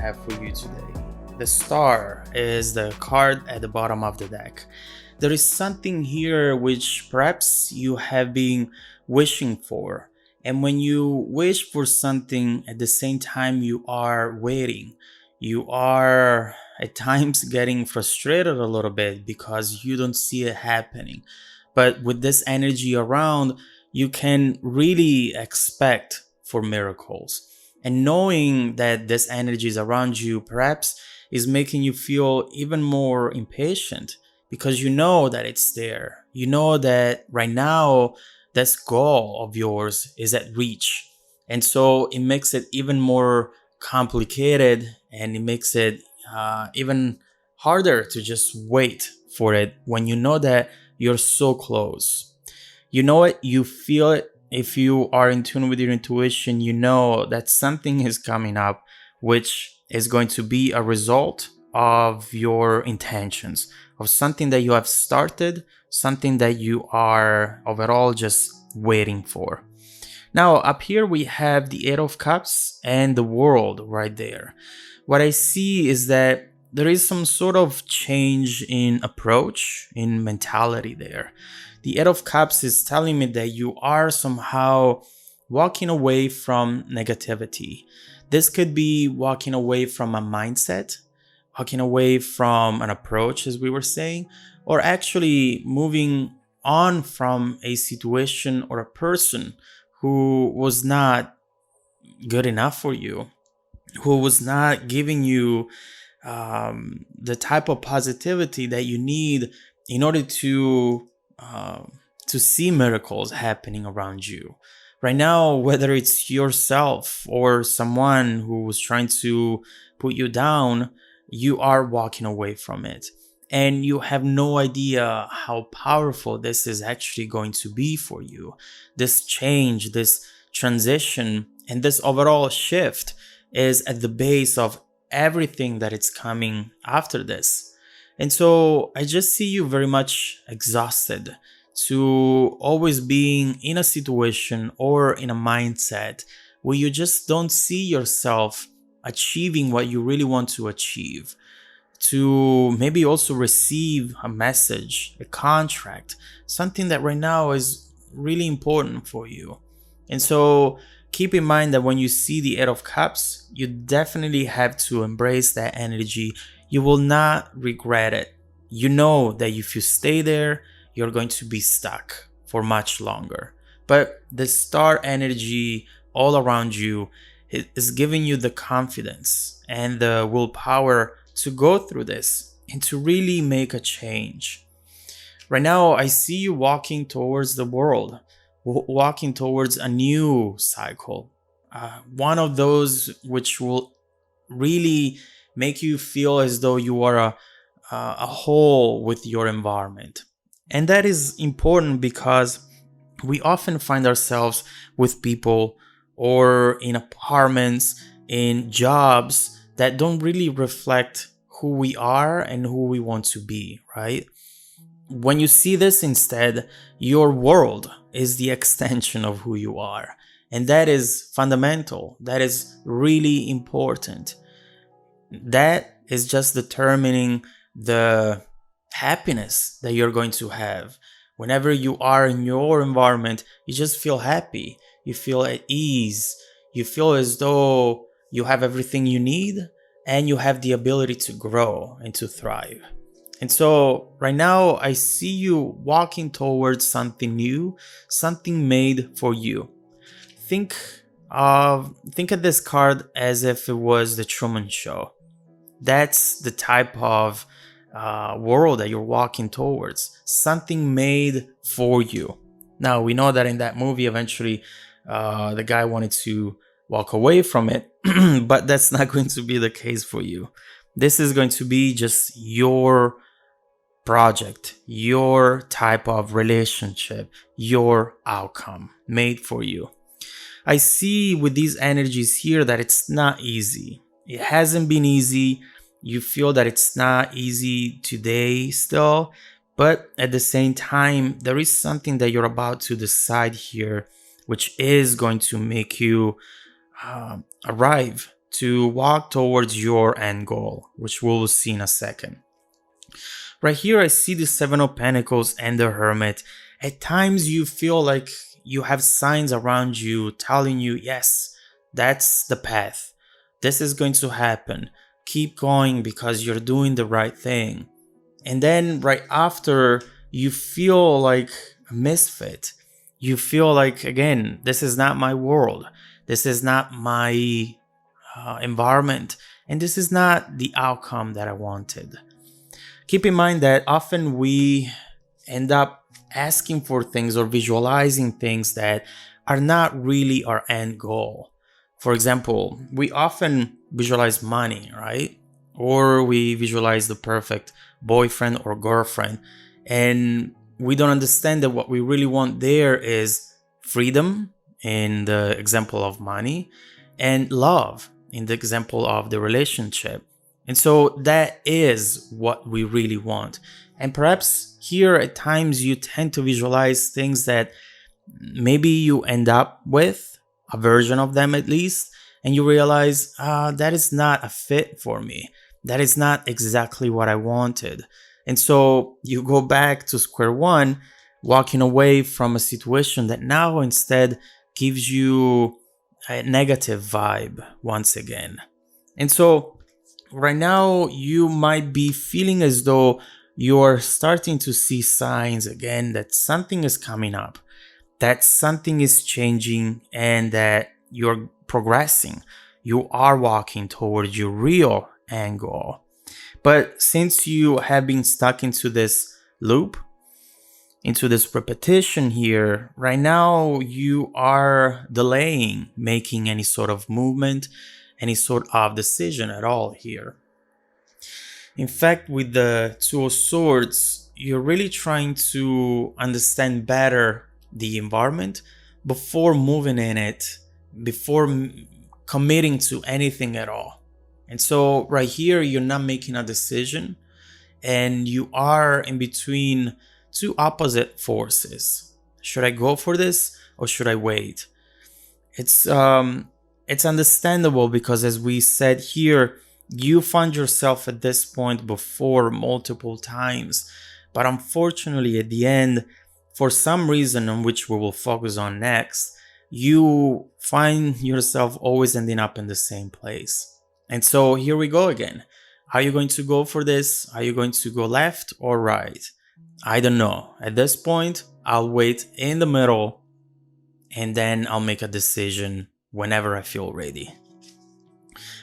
have for you today. The star is the card at the bottom of the deck. There is something here which perhaps you have been wishing for. And when you wish for something at the same time you are waiting, you are at times getting frustrated a little bit because you don't see it happening. But with this energy around, you can really expect for miracles. And knowing that this energy is around you perhaps is making you feel even more impatient because you know that it's there. You know that right now, this goal of yours is at reach. And so it makes it even more complicated and it makes it even harder to just wait for it when you know that you're so close. You know it, you feel it. If you are in tune with your intuition, you know that something is coming up, which is going to be a result of your intentions, of something that you have started, something that you are overall just waiting for. Now, up here we have the Eight of Cups and the World right there. What I see is that there is some sort of change in approach, in mentality there. The Eight of Cups is telling me that you are somehow walking away from negativity. This could be walking away from a mindset, walking away from an approach, as we were saying, or actually moving on from a situation or a person who was not good enough for you, who was not giving you the type of positivity that you need in order to see miracles happening around you. Right now, whether it's yourself or someone who was trying to put you down, you are walking away from it. And you have no idea how powerful this is actually going to be for you. This change, this transition, and this overall shift is at the base of everything that is coming after this. And so I just see you very much exhausted to always being in a situation or in a mindset where you just don't see yourself achieving what you really want to achieve, to maybe also receive a message, a contract, something that right now is really important for you. And so keep in mind that when you see the Eight of Cups, you definitely have to embrace that energy. You will not regret it. You know that if you stay there, you're going to be stuck for much longer. But the star energy all around you is giving you the confidence and the willpower to go through this and to really make a change. Right now, I see you walking towards the world, walking towards a new cycle, one of those which will really make you feel as though you are a whole with your environment. And that is important because we often find ourselves with people or in apartments, in jobs that don't really reflect who we are and who we want to be, right? When you see this instead, your world is the extension of who you are. And that is fundamental. That is really important. That is just determining the happiness that you're going to have. Whenever you are in your environment, you just feel happy. You feel at ease. You feel as though you have everything you need and you have the ability to grow and to thrive. And so right now I see you walking towards something new, something made for you. Think of this card as if it was the Truman Show. That's the type of world that you're walking towards, something made for you. Now we know that in that movie eventually the guy wanted to walk away from it, but that's not going to be the case for you. This is going to be just your project, your type of relationship, your outcome made for you. I see with these energies here that it's not easy. It hasn't been easy. You feel that it's not easy today still, but at the same time, there is something that you're about to decide here, which is going to make you arrive to walk towards your end goal, which we'll see in a second. Right here, I see the Seven of Pentacles and the Hermit. At times, you feel like you have signs around you telling you, yes, that's the path. This is going to happen. Keep going because you're doing the right thing. And then right after, you feel like a misfit. You feel like, again, this is not my world. This is not my environment. And this is not the outcome that I wanted. Keep in mind that often we end up asking for things or visualizing things that are not really our end goal. For example, we often visualize money, right? Or we visualize the perfect boyfriend or girlfriend, and we don't understand that what we really want there is freedom in the example of money and love in the example of the relationship. And so that is what we really want. And perhaps here at times you tend to visualize things that maybe you end up with a version of them at least, and you realize that is not a fit for me. That is not exactly what I wanted. And so you go back to square one, walking away from a situation that now instead gives you a negative vibe once again. And so right now you might be feeling as though you're starting to see signs again that something is coming up, that something is changing, and that you're progressing. You are walking towards your real end goal. But since you have been stuck into this loop, into this repetition here, right now you are delaying making any sort of movement, any sort of decision at all here. In fact, with the Two of Swords, you're really trying to understand better the environment before moving in it, before committing to anything at all. And so right here, you're not making a decision and you are in between two opposite forces. Should I go for this or should I wait? It's understandable because, as we said here, you found yourself at this point before multiple times. But unfortunately, at the end, for some reason on which we will focus on next, you find yourself always ending up in the same place. And so here we go again. Are you going to go for this? Are you going to go left or right? I don't know. At this point, I'll wait in the middle and then I'll make a decision whenever I feel ready.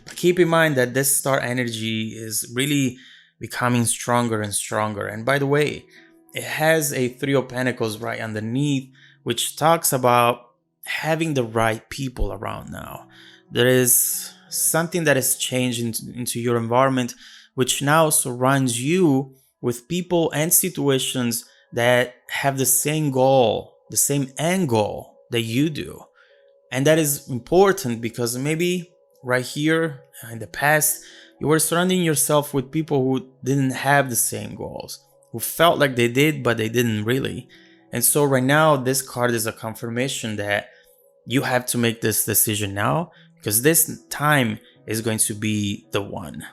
But keep in mind that this star energy is really becoming stronger and stronger. And by the way, it has a Three of Pentacles right underneath, which talks about having the right people around now. There is something that has changed into your environment, which now surrounds you with people and situations that have the same goal, the same end goal that you do. And that is important because maybe right here in the past, you were surrounding yourself with people who didn't have the same goals, who felt like they did, but they didn't really. And so right now, this card is a confirmation that you have to make this decision now because this time is going to be the one.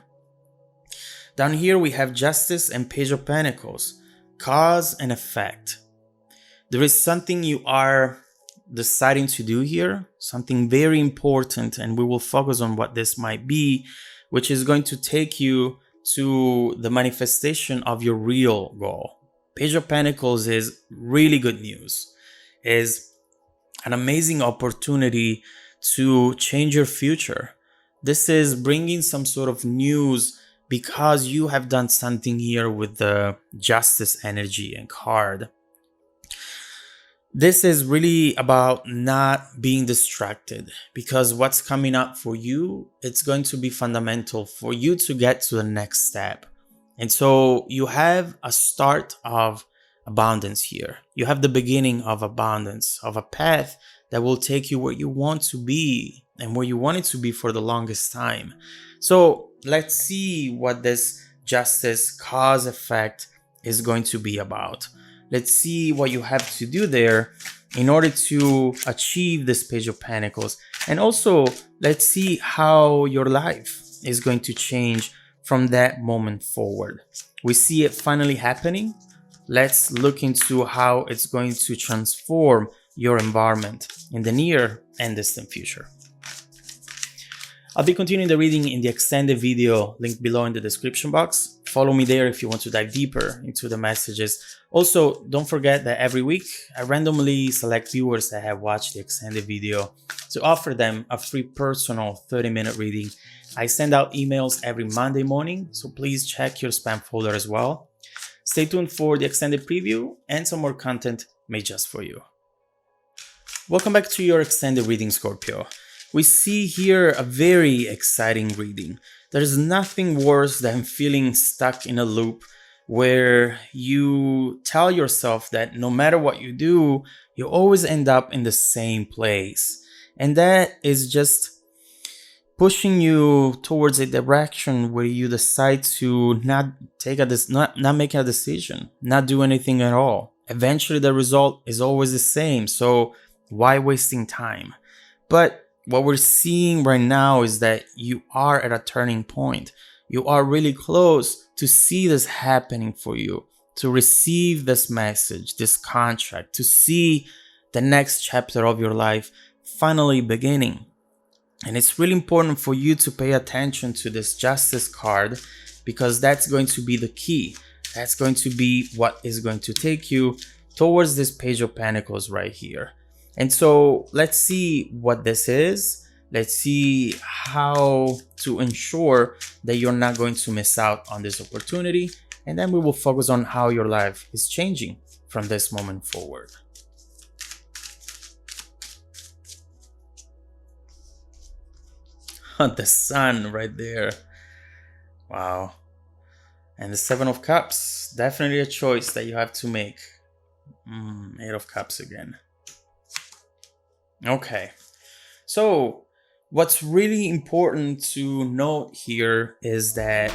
Down here, we have Justice and Page of Pentacles, cause and effect. There is something you are deciding to do here, something very important, and we will focus on what this might be, which is going to take you to the manifestation of your real goal. Page of Pentacles is really good news, is an amazing opportunity to change your future. This is bringing some sort of news because you have done something here with the Justice energy and card. This is really about not being distracted because what's coming up for you, it's going to be fundamental for you to get to the next step. And so you have a start of abundance here. You have the beginning of abundance, of a path that will take you where you want to be and where you want it to be for the longest time. So let's see what this Justice cause effect is going to be about. Let's see what you have to do there in order to achieve this Page of Pentacles And also, let's see how your life is going to change from that moment forward. We see it finally happening. Let's look into how it's going to transform your environment in the near and distant future. I'll be continuing the reading in the extended video linked below in the description box. Follow me there if you want to dive deeper into the messages. Also, don't forget that every week I randomly select viewers that have watched the extended video to offer them a free personal 30-minute reading. I send out emails every Monday morning, so please check your spam folder as well. Stay tuned for the extended preview and some more content made just for you. Welcome back to your extended reading, Scorpio. We see here a very exciting reading. There's nothing worse than feeling stuck in a loop where you tell yourself that no matter what you do, you always end up in the same place. And that is just pushing you towards a direction where you decide to not make a decision, not do anything at all. Eventually the result is always the same. So why wasting time? But what we're seeing right now is that you are at a turning point. You are really close to see this happening for you, to receive this message, this contract, to see the next chapter of your life finally beginning. And it's really important for you to pay attention to this Justice card, because that's going to be the key. That's going to be what is going to take you towards this Page of Pentacles right here. And so let's see what this is. Let's see how to ensure that you're not going to miss out on this opportunity. And then we will focus on how your life is changing from this moment forward. The Sun right there. Wow. And the Seven of Cups. Definitely a choice that you have to make. Eight of Cups again. Okay, so what's really important to note here is that